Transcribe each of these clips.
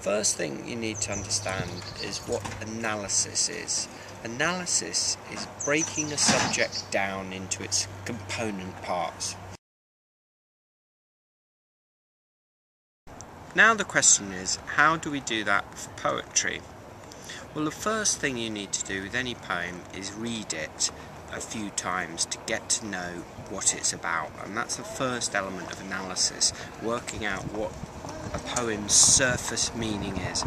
first thing you need to understand is what analysis is. Analysis is breaking a subject down into its component parts. Now the question is, how do we do that for poetry? Well, the first thing you need to do with any poem is read it a few times to get to know what it's about, and that's the first element of analysis, working out what a poem's surface meaning is.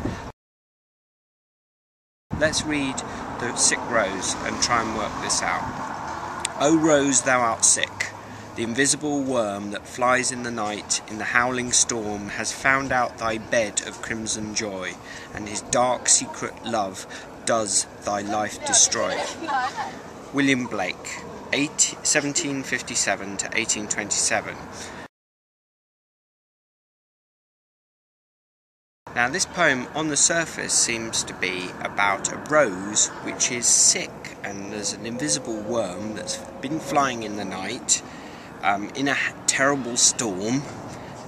Let's read the Sick Rose and try and work this out. O rose, thou art sick. The invisible worm that flies in the night, in the howling storm, has found out thy bed of crimson joy, and his dark secret love does thy life destroy. William Blake, 1757 to 1827. Now this poem on the surface seems to be about a rose which is sick, and there's an invisible worm that's been flying in the night in a terrible storm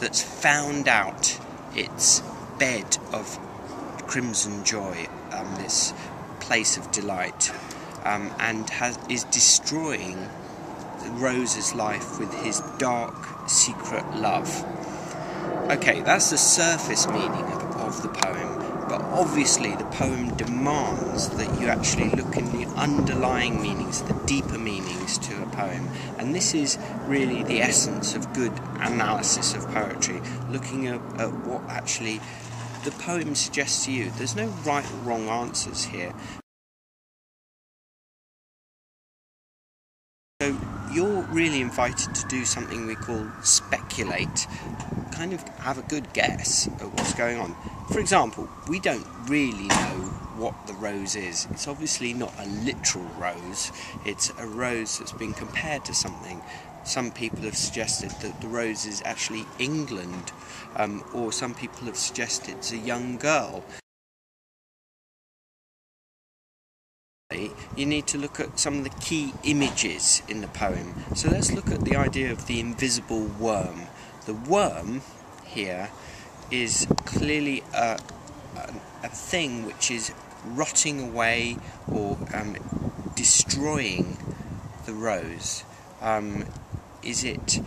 that's found out its bed of crimson joy, this place of delight, and is destroying the rose's life with his dark secret love. Okay, that's the surface meaning of the poem, but obviously the poem demands that you actually look in the underlying meanings, the deeper meanings to a poem, and this is really the essence of good analysis of poetry, looking at what actually the poem suggests to you. There's no right or wrong answers here. So you're really invited to do something we call speculate, kind of have a good guess at what's going on. For example, we don't really know what the rose is. It's obviously not a literal rose, it's a rose that's been compared to something. Some people have suggested that the rose is actually England, or some people have suggested it's a young girl. You need to look at some of the key images in the poem. So let's look at the idea of the invisible worm. The worm here is clearly a thing which is rotting away or destroying the rose. Is it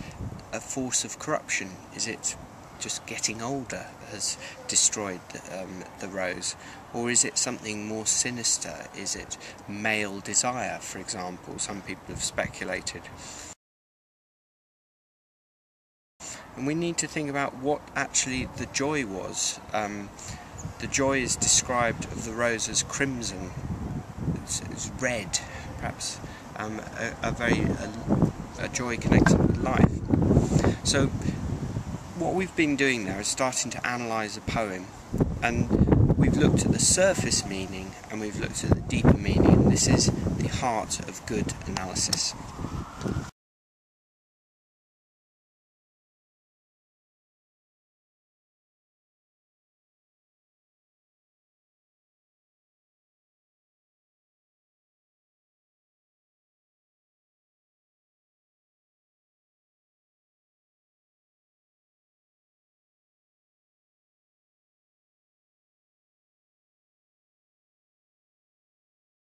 a force of corruption? Is it just getting older has destroyed the rose? Or is it something more sinister? Is it male desire, for example? Some people have speculated. And we need to think about what actually the joy was. The joy is described of the rose as crimson. It's red, perhaps a joy connected with life. So what we've been doing there is starting to analyse a poem, and we've looked at the surface meaning and we've looked at the deeper meaning, and this is the heart of good analysis.